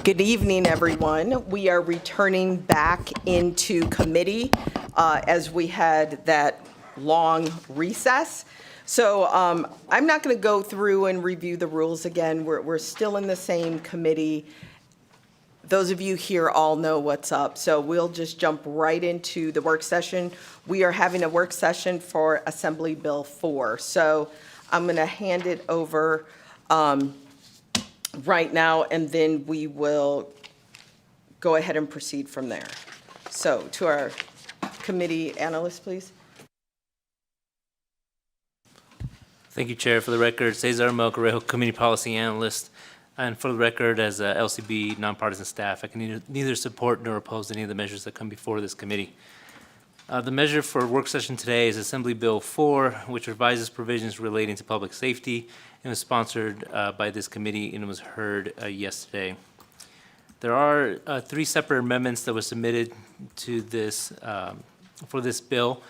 Good evening, everyone. We are returning back into committee as we had that long recess. So I'm not going to go through and review the rules again. We're still in the same committee. Those of you here all know what's up, so we'll just jump right into the work session. We are having a work session for Assembly Bill 4. So I'm going to hand it over right now, and then we will go ahead and proceed from there. So to our committee analyst, please. Thank you, Chair. For the record, Cesar Melgarejo, Community Policy Analyst. And for the record, as a LCB nonpartisan staff, I can neither support nor oppose any of the measures that come before this committee. The measure for work session today is Assembly Bill 4, which revises provisions relating to public safety and was sponsored by this committee and was heard yesterday. There are 3 separate amendments that were submitted to this for this bill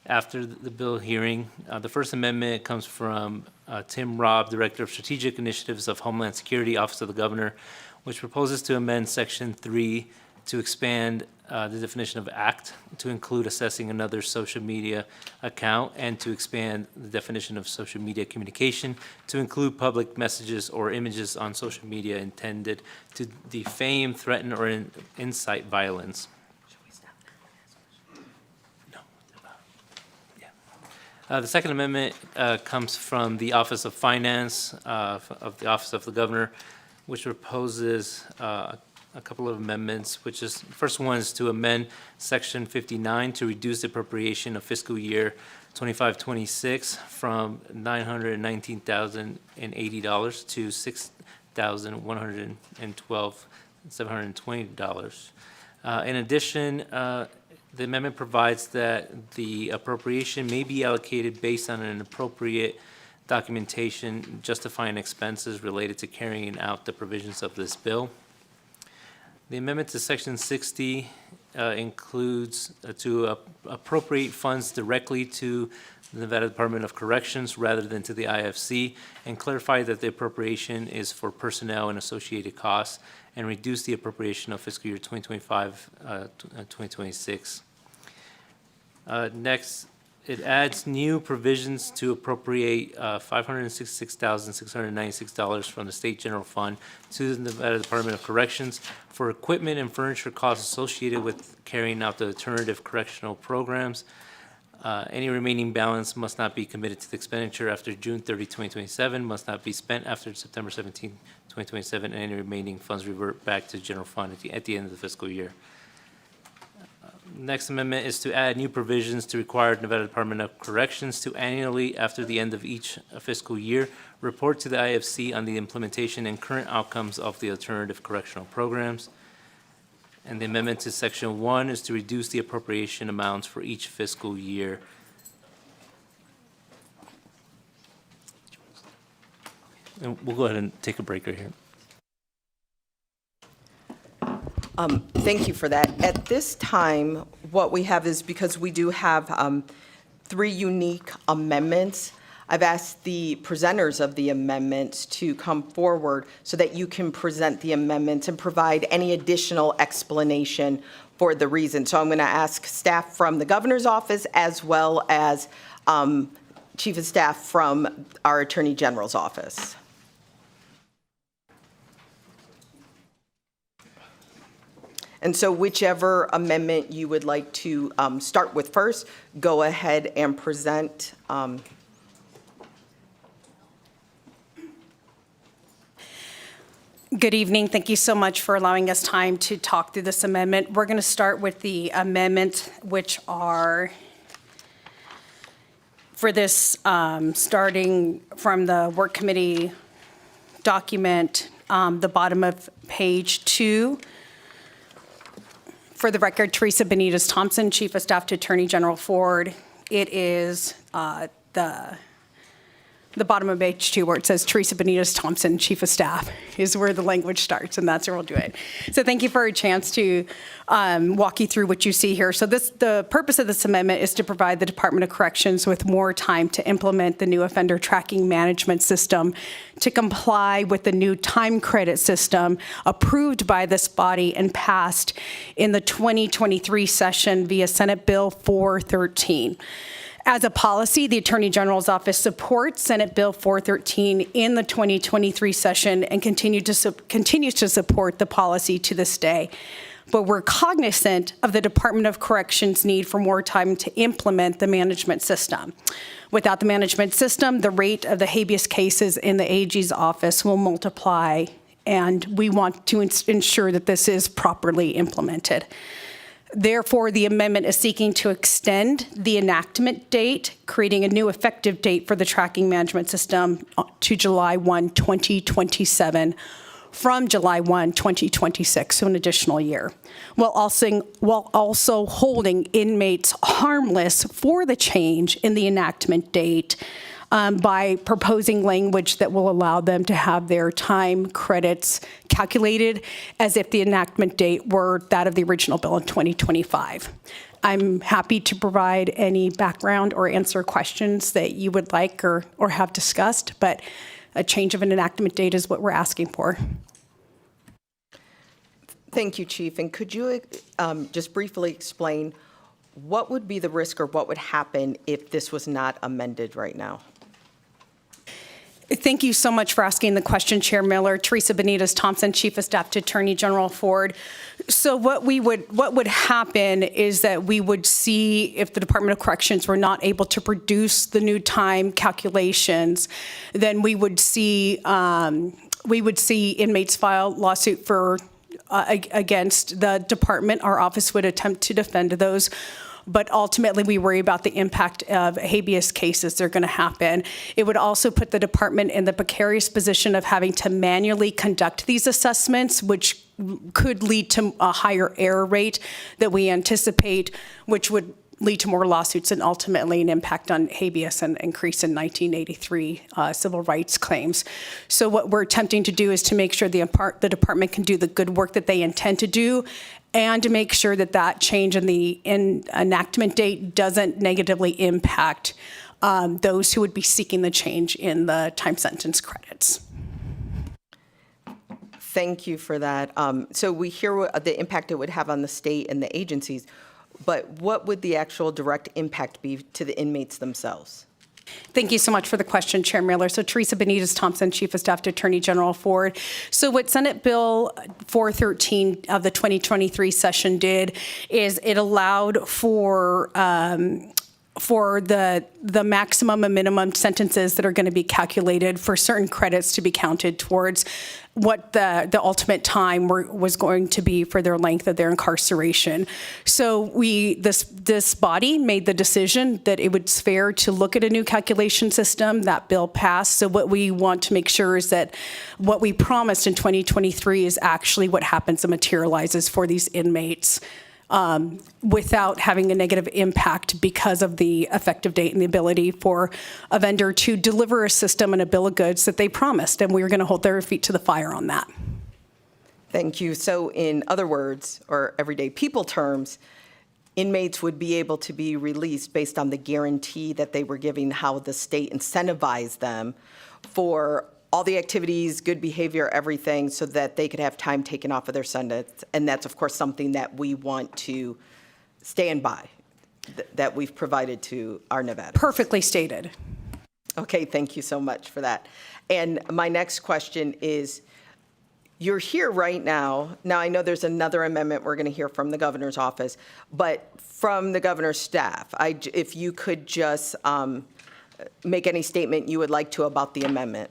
after the bill hearing. The first amendment comes from Tim Robb, Director of Strategic Initiatives of Homeland Security, Office of the Governor, which proposes to amend Section 3 to expand the definition of act to include assessing another social media account and to expand the definition of social media communication to include public messages or images on social media intended to defame, threaten, or incite violence. The Second Amendment comes from the Office of Finance of the Office of the Governor, which proposes a couple of amendments, which is, first one is to amend Section 59 to reduce the appropriation of fiscal year 25-26 from $919,080 to $6,112,720. In addition, the amendment provides that the appropriation may be allocated based on an appropriate documentation justifying expenses related to carrying out the provisions of this bill. The amendment to Section 60 includes to appropriate funds directly to the Nevada Department of Corrections rather than to the IFC, and clarify that the appropriation is for personnel and associated costs, and reduce the appropriation of fiscal year 2025-2026. Next, it adds new provisions to appropriate $566,696 from the State General Fund to the Nevada Department of Corrections for equipment and furniture costs associated with carrying out the alternative correctional programs. Any remaining balance must not be committed to the expenditure after June 30, 2027, must not be spent after September 17, 2027, and any remaining funds revert back to the general fund at the end of the fiscal year. Next amendment is to add new provisions to require Nevada Department of Corrections to annually, after the end of each fiscal year, report to the IFC on the implementation and current outcomes of the alternative correctional programs. And the amendment to Section 1 is to reduce the appropriation amounts for each fiscal year. And we'll go ahead and take a break right here. Thank you for that. At this time, what we have is, because we do have 3 unique amendments, I've asked the presenters of the amendments to come forward so that you can present the amendments and provide any additional explanation for the reason. So I'm going to ask staff from the governor's office as well as chief of staff from our attorney general's office. And so whichever amendment you would like to start with first, go ahead and present. Good evening. Thank you so much for allowing us time to talk through this amendment. We're going to start with the amendments, which are for this, starting from the work committee document, the bottom of page 2. For the record, Teresa Benitez Thompson, Chief of Staff to Attorney General Ford. It is the the bottom of page 2 where it says Teresa Benitez Thompson, Chief of Staff, is where the language starts, and that's where we'll do it. So thank you for a chance to walk you through what you see here. So the purpose of this amendment is to provide the Department of Corrections with more time to implement the new offender tracking management system to comply with the new time credit system approved by this body and passed in the 2023 session via Senate Bill 413. As a policy, the Attorney General's Office supports Senate Bill 413 in the 2023 session and continues to support the policy to this day. But we're cognizant of the Department of Corrections' need for more time to implement the management system. Without the management system, the rate of the habeas cases in the AG's office will multiply, and we want to ensure that this is properly implemented. Therefore, the amendment is seeking to extend the enactment date, creating a new effective date for the tracking management system to July 1, 2027, from July 1, 2026, so an additional year, while also holding inmates harmless for the change in the enactment date by proposing language that will allow them to have their time credits calculated as if the enactment date were that of the original bill in 2025. I'm happy to provide any background or answer questions that you would like or have discussed, but a change of an enactment date is what we're asking for. Thank you, Chief. And could you just briefly explain what would be the risk or what would happen if this was not amended right now? Thank you so much for asking the question, Chair Miller. Teresa Benitez Thompson, Chief of Staff to Attorney General Ford. So what would happen is that we would see, if the Department of Corrections were not able to produce the new time calculations, then we would see inmates file lawsuit for against the department. Our office would attempt to defend those. But ultimately, we worry about the impact of habeas cases that are going to happen. It would also put the department in the precarious position of having to manually conduct these assessments, which could lead to a higher error rate that we anticipate, which would lead to more lawsuits and ultimately an impact on habeas and increase in 1983 civil rights claims. So what we're attempting to do is to make sure the department can do the good work that they intend to do, and to make sure that that change in the enactment date doesn't negatively impact those who would be seeking the change in the time sentence credits. Thank you for that. So we hear what the impact it would have on the state and the agencies, but what would the actual direct impact be to the inmates themselves? Thank you so much for the question, Chair Miller. So Teresa Benitez Thompson, Chief of Staff to Attorney General Ford. So what Senate Bill 413 of the 2023 session did is it allowed for the maximum and minimum sentences that are going to be calculated for certain credits to be counted towards what the ultimate time was going to be for their length of their incarceration. So this body made the decision that it was fair to look at a new calculation system. That bill passed. So what we want to make sure is that what we promised in 2023 is actually what happens and materializes for these inmates, without having a negative impact because of the effective date and the ability for a vendor to deliver a system and a bill of goods that they promised. And we were going to hold their feet to the fire on that. Thank you. So in other words, or everyday people terms, inmates would be able to be released based on the guarantee that they were giving, how the state incentivized them for all the activities, good behavior, everything, so that they could have time taken off of their sentence. And that's, of course, something that we want to stand by, that we've provided to our Nevada. Perfectly stated. Okay, thank you so much for that. And my next question is, you're here right now. Now, I know there's another amendment we're going to hear from the governor's office, but from the governor's staff, if you could just make any statement you would like to about the amendment.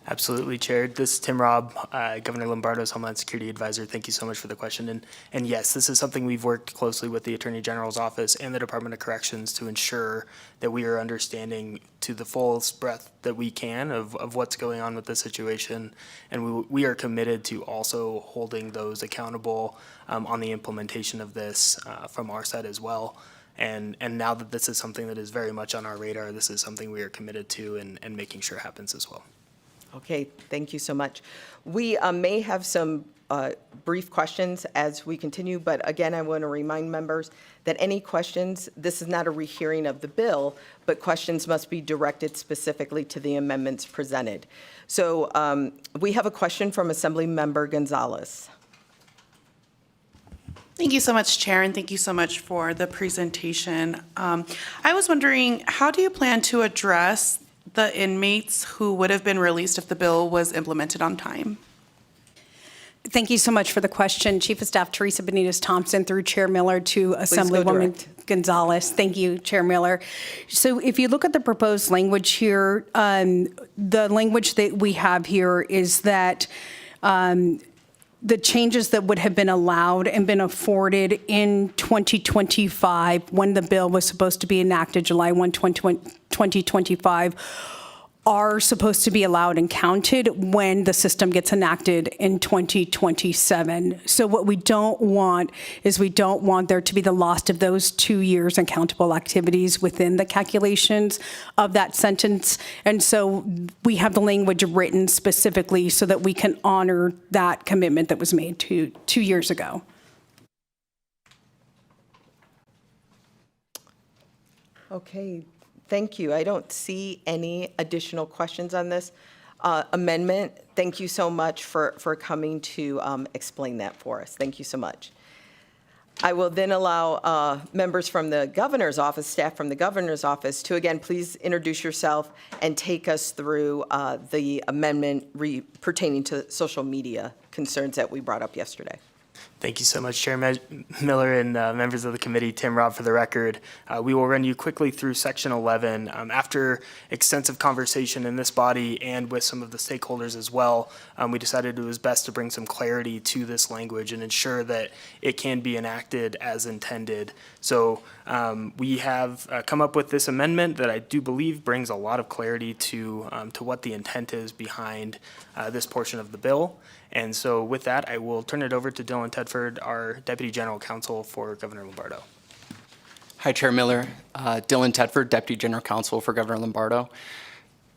Absolutely, Chair. This is Tim Robb, Governor Lombardo's Homeland Security Advisor. Thank you so much for the question. And yes, this is something we've worked closely with the Attorney General's Office and the Department of Corrections to ensure that we are understanding to the fullest breadth that we can of what's going on with the situation. And we are committed to also holding those accountable on the implementation of this from our side as well. And now that this is something that is very much on our radar, this is something we are committed to and making sure happens as well. Okay, thank you so much. We may have some brief questions as we continue, but again, I want to remind members that any questions, this is not a rehearing of the bill, but questions must be directed specifically to the amendments presented. So we have a question from Assembly Member Gonzalez. Thank you so much, Chair, and thank you so much for the presentation. I was wondering, how do you plan to address the inmates who would have been released if the bill was implemented on time? Thank you so much for the question. Chief of Staff Teresa Benitez Thompson, through Chair Miller, to go Assemblywoman direct. Gonzalez. Thank you, Chair Miller. So if you look at the proposed language here, the language that we have here is that the changes that would have been allowed and been afforded in 2025, when the bill was supposed to be enacted, July 1, 2025, are supposed to be allowed and counted when the system gets enacted in 2027. So what we don't want is we don't want there to be the loss of those 2 years in countable activities within the calculations of that sentence. And so we have the language written specifically so that we can honor that commitment that was made 2 years ago. Okay, thank you. I don't see any additional questions on this amendment. Thank you so much for coming to explain that for us. Thank you so much. I will then allow members from the governor's office, staff from the governor's office, to again, please introduce yourself and take us through the amendment pertaining to social media concerns that we brought up yesterday. Thank you so much, Chair Miller and members of the committee. Tim Robb for the record. We will run you quickly through Section 11. After extensive conversation in this body and with some of the stakeholders as well, we decided it was best to bring some clarity to this language and ensure that it can be enacted as intended. So we have come up with this amendment that I do believe brings a lot of clarity to what the intent is behind this portion of the bill. And so with that, I will turn it over to Dylan Tedford, our Deputy General Counsel for Governor Lombardo. Hi, Chair Miller. Dylan Tedford, Deputy General Counsel for Governor Lombardo.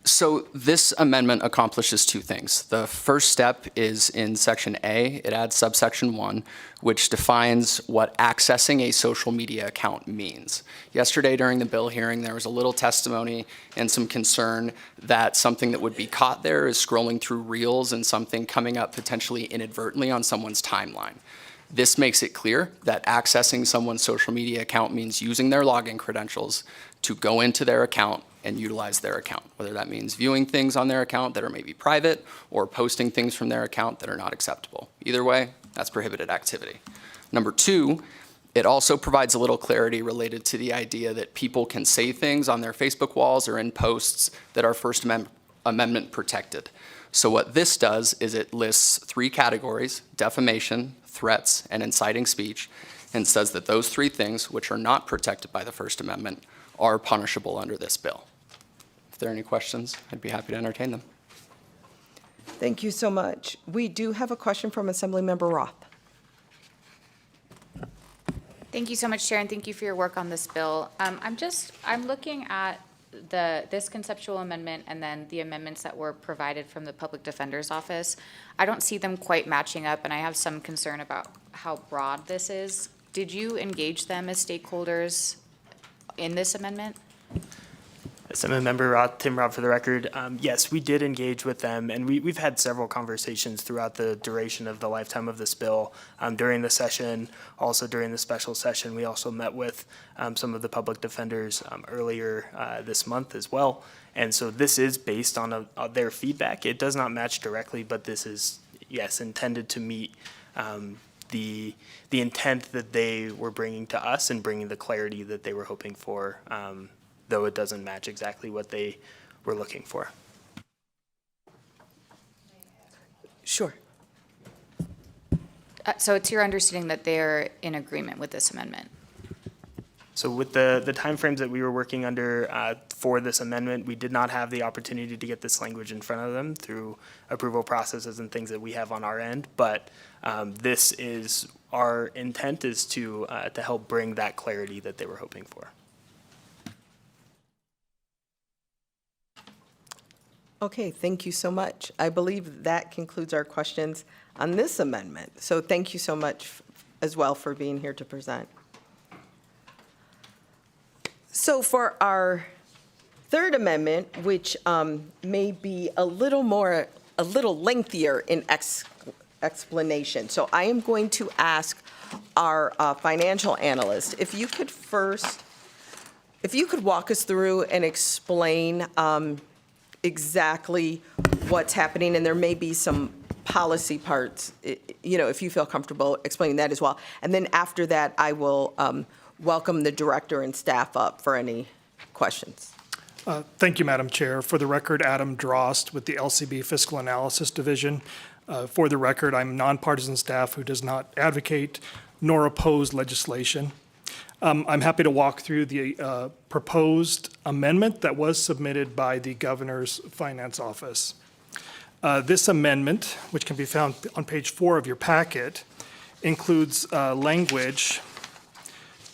So this amendment accomplishes 2 things. The first step is in Section A. It adds subsection 1, which defines what accessing a social media account means. Yesterday during the bill hearing, there was a little testimony and some concern that something that would be caught there is scrolling through reels and something coming up potentially inadvertently on someone's timeline. This makes it clear that accessing someone's social media account means using their login credentials to go into their account and utilize their account, whether that means viewing things on their account that are maybe private or posting things from their account that are not acceptable. Either way, that's prohibited activity. Number 2, it also provides a little clarity related to the idea that people can say things on their Facebook walls or in posts that are First Amendment protected. So what this does is it lists 3 categories: defamation, threats, and inciting speech, and says that those 3 things, which are not protected by the First Amendment, are punishable under this bill. If there are any questions, I'd be happy to entertain them. Thank you so much. We do have a question from Assemblymember Roth. Thank you so much, Chair, and thank you for your work on this bill. I'm looking at this conceptual amendment and then the amendments that were provided from the Public Defender's Office. I don't see them quite matching up, and I have some concern about how broad this is. Did you engage them as stakeholders in this amendment? Assemblymember Roth, Tim Robb for the record. Yes, we did engage with them, and we've had several conversations throughout the duration of the lifetime of this bill. During the session, also during the special session, we also met with some of the public defenders earlier this month as well. And so this is based on their feedback. It does not match directly, but this is, yes, intended to meet the intent that they were bringing to us and bringing the clarity that they were hoping for, though it doesn't match exactly what they were looking for. Sure. So it's your understanding that they're in agreement with this amendment? So with the timeframes that we were working under for this amendment. We did not have the opportunity to get this language in front of them through approval processes and things that we have on our end, but this is, our intent is to help bring that clarity that they were hoping for. Okay, thank you so much. I believe that concludes our questions on this amendment. So thank you so much as well for being here to present. So for our third amendment, which may be a little lengthier in explanation. So I am going to ask our financial analyst, if you could walk us through and explain exactly what's happening, and there may be some policy parts, if you feel comfortable explaining that as well. And then after that, I will welcome the director and staff up for any questions. Thank you, Madam Chair. For the record, Adam Drost with the LCB Fiscal Analysis Division. For the record, I'm nonpartisan staff who does not advocate nor oppose legislation. I'm happy to walk through the proposed amendment that was submitted by the Governor's Finance Office. This amendment, which can be found on page 4 of your packet, includes language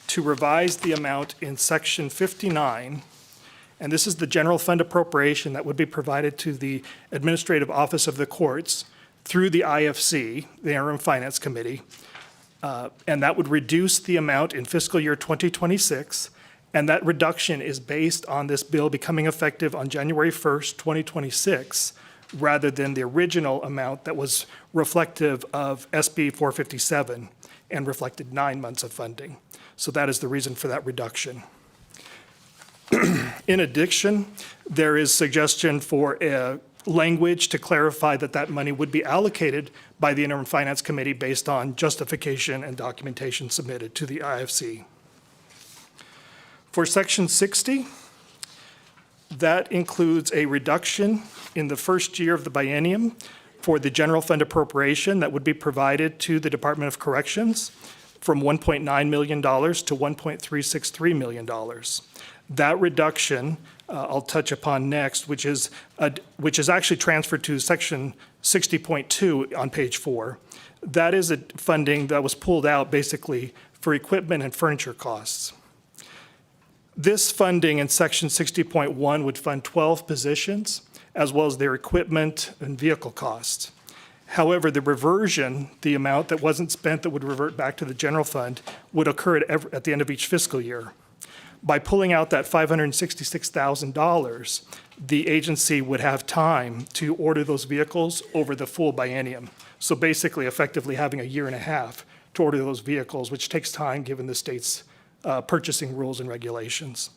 to revise the amount in Section 59, and this is the general fund appropriation that would be provided to the Administrative Office of the Courts through the IFC, the Interim Finance Committee, and that would reduce the amount in fiscal year 2026, and that reduction is based on this bill becoming effective on January 1st, 2026, rather than the original amount that was reflective of SB 457 and reflected 9 months of funding. So that is the reason for that reduction. In addition, there is suggestion for a language to clarify that that money would be allocated by the Interim Finance Committee based on justification and documentation submitted to the IFC. For Section 60, that includes a reduction in the first year of the biennium for the general fund appropriation that would be provided to the Department of Corrections from $1.9 million to $1.363 million. That reduction I'll touch upon next, which is actually transferred to Section 60.2 on page 4. That is a funding that was pulled out basically for equipment and furniture costs. This funding in Section 60.1 would fund 12 positions, as well as their equipment and vehicle costs. However, the reversion, the amount that wasn't spent that would revert back to the general fund, would occur at the end of each fiscal year. By pulling out that $566,000, the agency would have time to order those vehicles over the full biennium. So basically, effectively having a year and a half to order those vehicles, which takes time given the state's purchasing rules and regulations.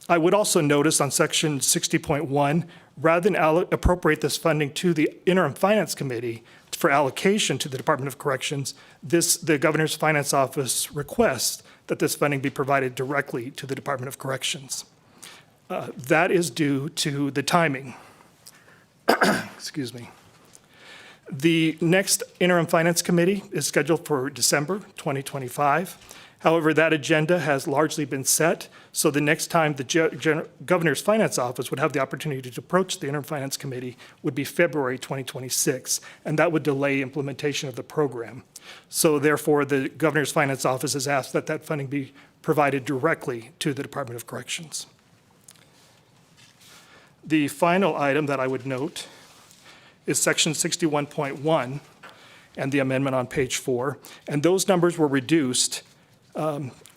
I would also notice on Section 60.1, rather than appropriate this funding to the Interim Finance Committee for allocation to the Department of Corrections, the Governor's Finance Office requests that this funding be provided directly to the Department of Corrections. That is due to the timing. Excuse me. The next Interim Finance Committee is scheduled for December 2025. However, that agenda has largely been set, so the next time the Governor's Finance Office would have the opportunity to approach the Interim Finance Committee would be February 2026, and that would delay implementation of the program. So therefore, the Governor's Finance Office has asked that that funding be provided directly to the Department of Corrections. The final item that I would note is Section 61.1 and the amendment on page 4, and those numbers were reduced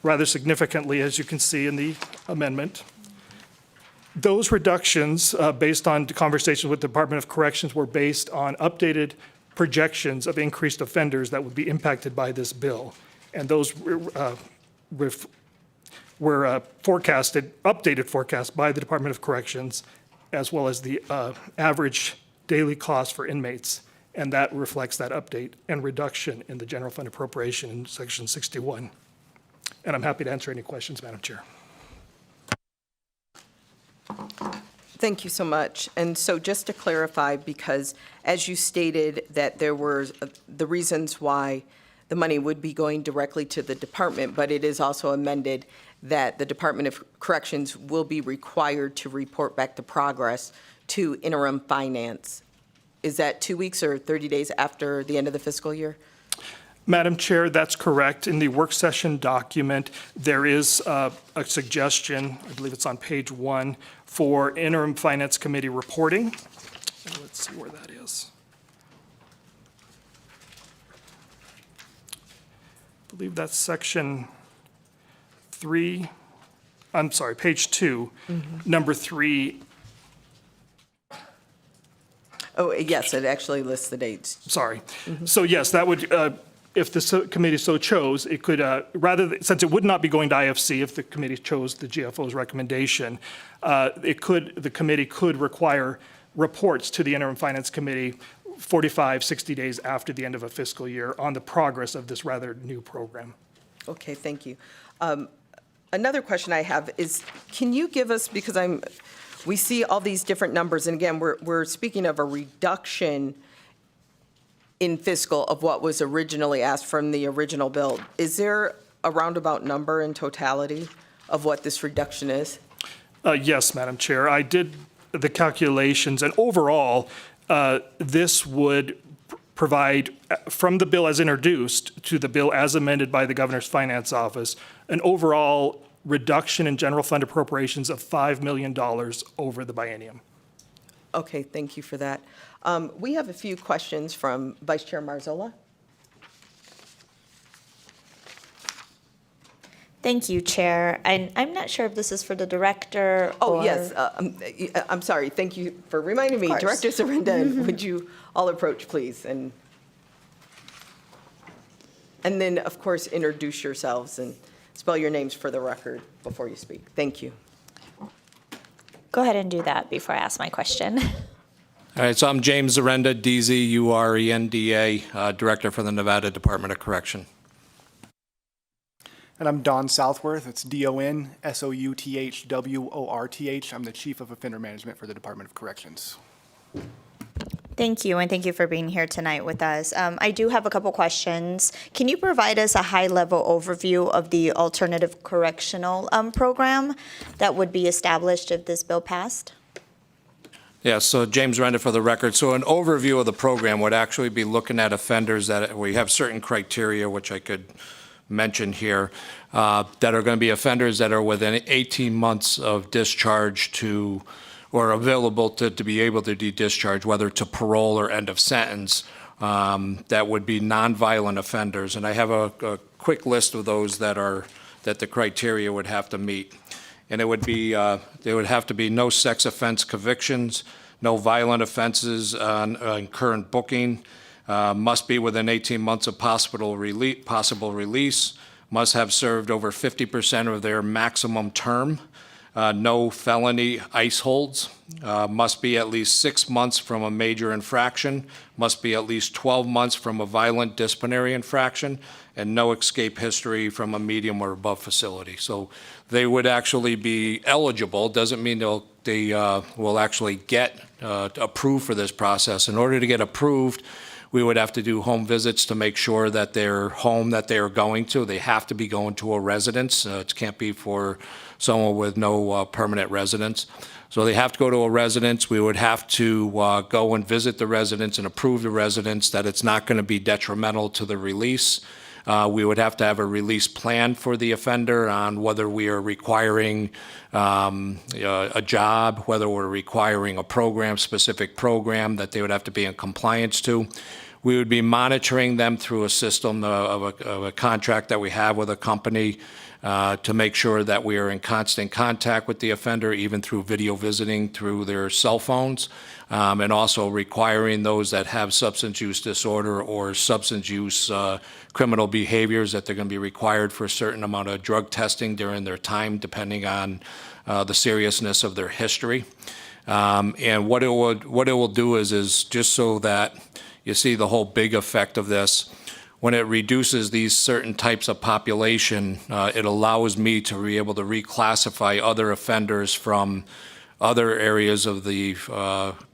rather significantly, as you can see in the amendment. Those reductions, based on conversations with the Department of Corrections, were based on updated projections of increased offenders that would be impacted by this bill. And those were updated forecasts by the Department of Corrections, as well as the average daily cost for inmates. And that reflects that update and reduction in the general fund appropriation in Section 61. And I'm happy to answer any questions, Madam Chair. Thank you so much. And so just to clarify, because as you stated that there were the reasons why the money would be going directly to the department, but it is also amended that the Department of Corrections will be required to report back the progress to interim finance. Is that 2 weeks or 30 days after the end of the fiscal year? Madam Chair, that's correct. In the work session document, there is a suggestion, I believe it's on page 1, for interim finance committee reporting. Let's see where that is. I believe that's section 3, I'm sorry, page 2, number 3. Oh, yes, it actually lists the dates. Sorry. So yes, that would, if the committee so chose, it could, since it would not be going to IFC if the committee chose the GFO's recommendation, the committee could require reports to the interim finance committee 45, 60 days after the end of a fiscal year on the progress of this rather new program. Okay, thank you. Another question I have is, can you give us, because we see all these different numbers, and again, we're speaking of a reduction in fiscal of what was originally asked from the original bill. Is there a roundabout number in totality of what this reduction is? Yes, Madam Chair. I did the calculations, and overall, this would provide, from the bill as introduced to the bill as amended by the Governor's Finance Office, an overall reduction in general fund appropriations of $5 million over the biennium. Okay, thank you for that. We have a few questions from Vice Chair Marzola. Thank you, Chair. And I'm not sure if this is for the director Oh, or... yes, I'm sorry, thank you for reminding me. Of course. Director Surrinda, would you all approach, please? And then, of course, introduce yourselves and spell your names for the record before you speak. Thank you. Go ahead and do that before I ask my question. All right, so I'm James Zarenda, DZURENDA, Director for the Nevada Department of Correction. And I'm Don Southworth. It's DONSOUTHWORTH. I'm the Chief of Offender Management for the Department of Corrections. Thank you, and thank you for being here tonight with us. I do have a couple questions. Can you provide us a high-level overview of the alternative correctional program that would be established if this bill passed? Yeah, so James Zarenda for the record. So an overview of the program would actually be looking at offenders that we have certain criteria, which I could mention here, that are going to be offenders that are within 18 months of discharge to, or available to be able to be discharged, whether to parole or end of sentence, that would be nonviolent offenders. And I have a quick list of those that the criteria would have to meet. And it would be, there would have to be no sex offense convictions, no violent offenses on current booking, must be within 18 months of possible release, must have served over 50% of their maximum term, no felony ICE holds, must be at least 6 months from a major infraction, must be at least 12 months from a violent disciplinary infraction, and no escape history from a medium or above facility. So they would actually be eligible. Doesn't mean they will actually get approved for this process. In order to get approved, we would have to do home visits to make sure that their home that they are going to, they have to be going to a residence. It can't be for someone with no permanent residence. So they have to go to a residence. We would have to go and visit the residence and approve the residence that it's not going to be detrimental to the release. We would have to have a release plan for the offender on whether we are requiring a job, whether we're requiring a program, specific program that they would have to be in compliance to. We would be monitoring them through a system of a contract that we have with a company to make sure that we are in constant contact with the offender, even through video visiting through their cell phones, and also requiring those that have substance use disorder or substance use criminal behaviors that they're going to be required for a certain amount of drug testing during their time, depending on the seriousness of their history. And what it will do is just so that you see the whole big effect of this. When it reduces these certain types of population, it allows me to be able to reclassify other offenders from other areas of the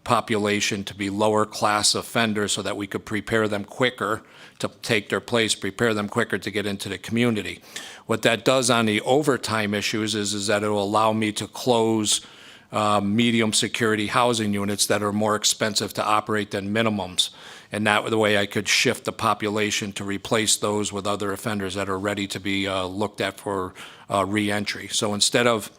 population to be lower class offenders so that we could prepare them quicker to take their place, prepare them quicker to get into the community. What that does on the overtime issues is that it will allow me to close medium security housing units that are more expensive to operate than minimums. And that the way I could shift the population to replace those with other offenders that are ready to be looked at for reentry. So instead of,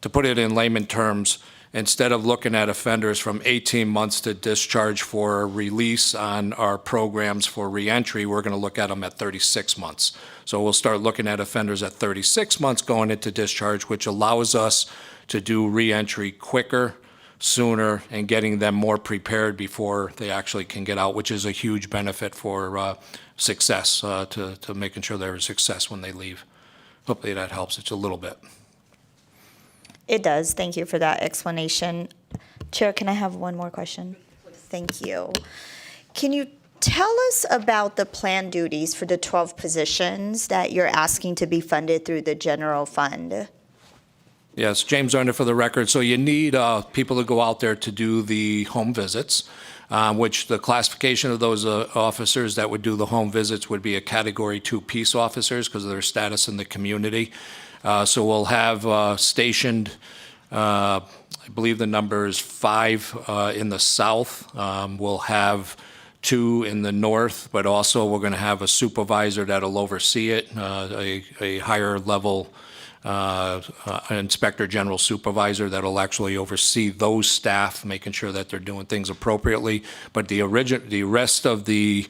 to put it in layman terms, instead of looking at offenders from 18 months to discharge for release on our programs for reentry, we're going to look at them at 36 months. So we'll start looking at offenders at 36 months going into discharge, which allows us to do reentry quicker, sooner, and getting them more prepared before they actually can get out, which is a huge benefit for success, to making sure they're a success when they leave. Hopefully that helps. It's a little bit. It does. Thank you for that explanation. Chair, can I have one more question? Thank you. Can you tell us about the planned duties for the 12 positions that you're asking to be funded through the general fund? Yes, James Arner for the record. So you need people to go out there to do the home visits, which the classification of those officers that would do the home visits would be a Category 2 peace officers because of their status in the community. So we'll have stationed, I believe the number is 5 in the south. We'll have 2 in the north, but also we're going to have a supervisor that'll oversee it, a higher level an inspector general supervisor that'll actually oversee those staff, making sure that they're doing things appropriately. But the rest of the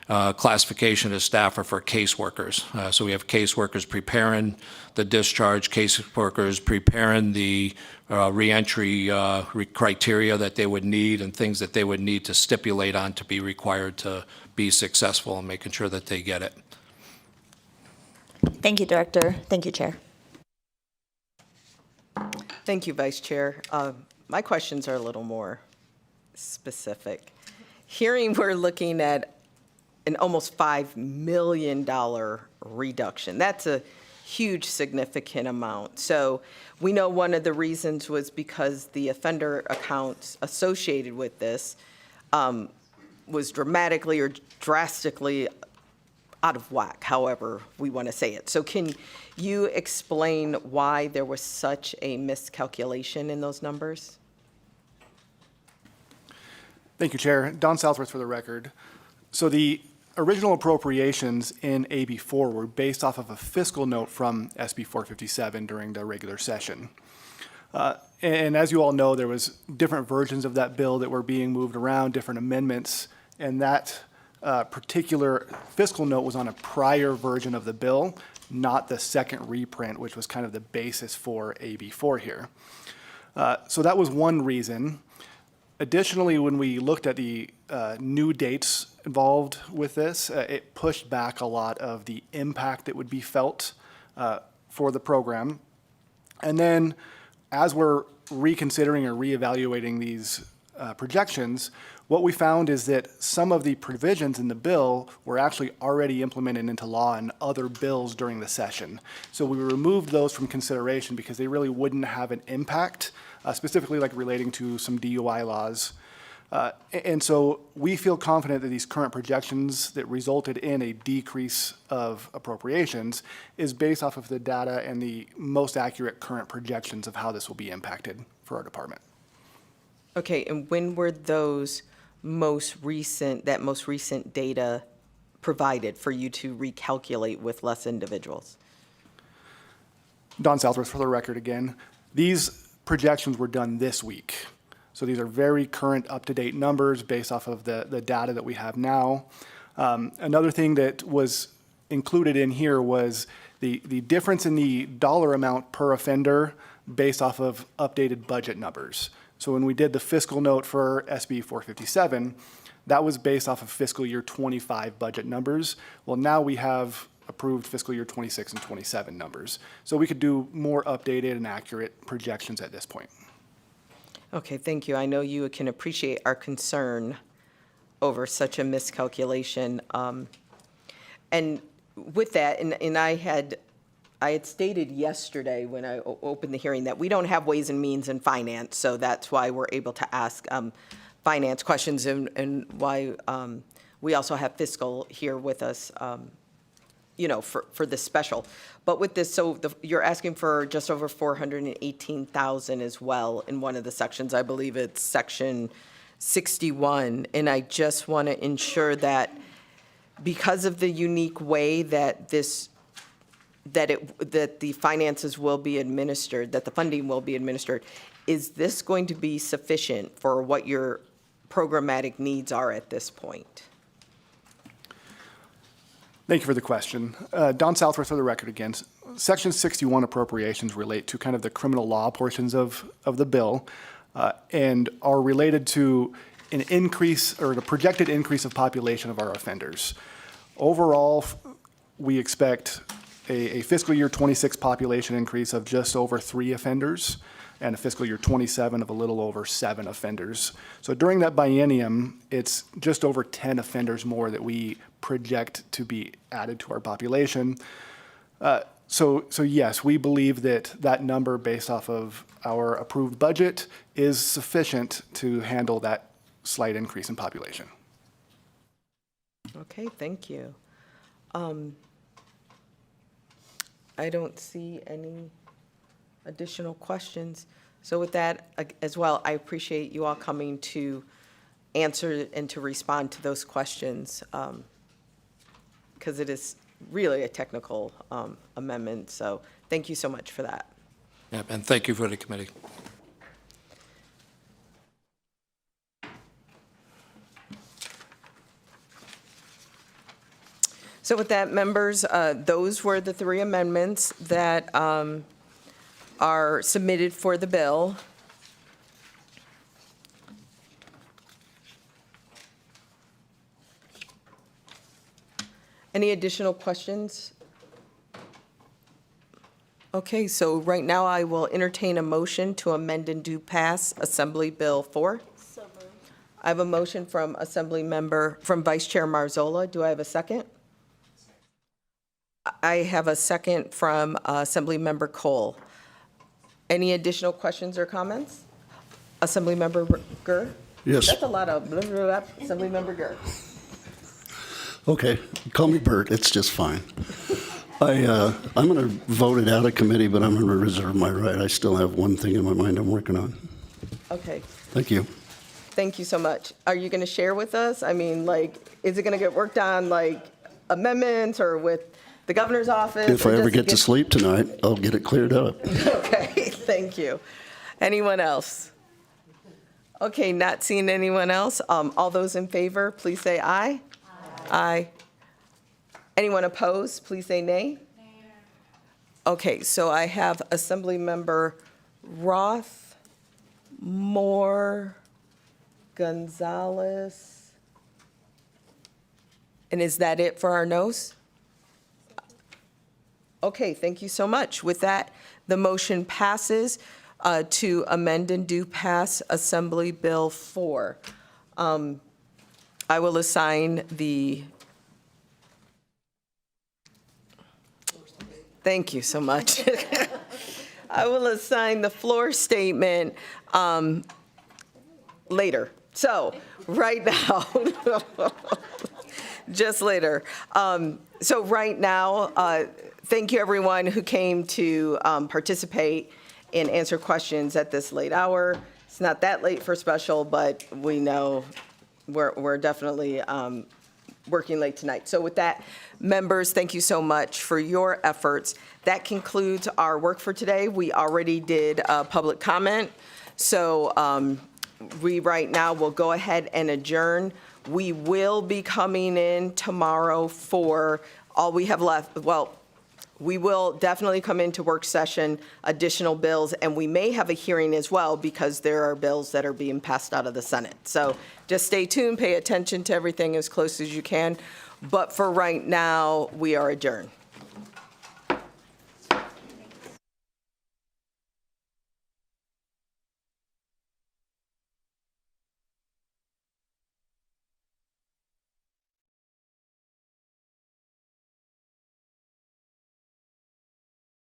classification of staff are for caseworkers. So we have caseworkers preparing the discharge, caseworkers preparing the reentry criteria that they would need and things that they would need to stipulate on to be required to be successful and making sure that they get it. Thank you, Director. Thank you, Chair. Thank you, Vice Chair. My questions are a little more specific. Hearing we're looking at an almost $5 million reduction. That's a huge, significant amount. So we know one of the reasons was because the offender accounts associated with this was dramatically or drastically out of whack, however we want to say it. So can you explain why there was such a miscalculation in those numbers? Thank you, Chair. Don Southworth for the record. So the original appropriations in AB4 were based off of a fiscal note from SB 457 during the regular session. And as you all know, there was different versions of that bill that were being moved around, different amendments, and that particular fiscal note was on a prior version of the bill, not the second reprint, which was kind of the basis for AB4 here. So that was one reason. Additionally, when we looked at the new dates involved with this, it pushed back a lot of the impact that would be felt for the program. And then as we're reconsidering or reevaluating these projections, what we found is that some of the provisions in the bill were actually already implemented into law in other bills during the session. So we removed those from consideration because they really wouldn't have an impact, specifically like relating to some DUI laws. And so we feel confident that these current projections that resulted in a decrease of appropriations is based off of the data and the most accurate current projections of how this will be impacted for our department. Okay, and when were those most recent data provided for you to recalculate with less individuals? Don Southworth for the record again. These projections were done this week. So these are very current, up-to-date numbers based off of the data that we have now. Another thing that was included in here was the difference in the dollar amount per offender based off of updated budget numbers. So when we did the fiscal note for SB 457, that was based off of fiscal year 25 budget numbers. Well, now we have approved fiscal year 26 and 27 numbers. So we could do more updated and accurate projections at this point. Okay, thank you. I know you can appreciate our concern over such a miscalculation. And with that, and I had I had stated yesterday when I opened the hearing that we don't have Ways and Means in finance, so that's why we're able to ask finance questions and why we also have fiscal here with us, for this special. But with this, you're asking for just over 418,000 as well in one of the sections. I believe it's section 61. And I just want to ensure that because of the unique way that that the finances will be administered, that the funding will be administered, is this going to be sufficient for what your programmatic needs are at this point? Thank you for the question. Don Southworth for the record again. Section 61 appropriations relate to kind of the criminal law portions of the bill and are related to an increase or the projected increase of population of our offenders. Overall, we expect a fiscal year 26 population increase of just over 3 offenders and a fiscal year 27 of a little over 7 offenders. So during that biennium, it's just over 10 offenders more that we project to be added to our population. So yes, we believe that number based off of our approved budget is sufficient to handle that slight increase in population. Okay, thank you. I don't see any additional questions. So with that as well, I appreciate you all coming to answer and to respond to those questions because it is really a technical amendment. So thank you so much for that. Yeah, and thank you for the committee. So with that, members, those were the 3 amendments that are submitted for the bill. Any additional questions? Okay, so right now I will entertain a motion to amend and do pass Assembly Bill 4. So moved. I have a motion from Vice Chair Marzola. Do I have a second? I have a second from Assemblymember Cole. Any additional questions or comments? Assemblymember Gurr? Yes. That's a lot of blah, blah, blah. Assemblymember Gurr. Okay, call me Bert, it's just fine. I'm going to vote it out of committee, but I'm going to reserve my right. I still have one thing in my mind I'm working on. Okay, Thank you. thank you so much. Are you going to share with us? I mean, is it going to get worked on, amendments or with the governor's office? If I ever get to sleep tonight, I'll get it cleared up. Okay, thank you. Anyone else? Okay, not seeing anyone else. All those in favor, please say aye. Aye. Anyone opposed, please say nay. Okay, so I have Assemblymember Roth, Moore, Gonzalez. And is that it for our noes? Okay, thank you so much. With that, the motion passes to amend and do pass Assembly Bill 4. I will assign thank you so much. I will assign the floor statement later. So right now, just later. So right now, thank you everyone who came to participate and answer questions at this late hour. It's not that late for special, but we know we're definitely working late tonight. So with that, members, thank you so much for your efforts. That concludes our work for today. We already did public comment. So we right now will go ahead and adjourn. We will be coming in tomorrow for all we have left. Well, we will definitely come into work session, additional bills, and we may have a hearing as well because there are bills that are being passed out of the Senate. So just stay tuned, pay attention to everything as close as you can. But for right now, we are adjourned.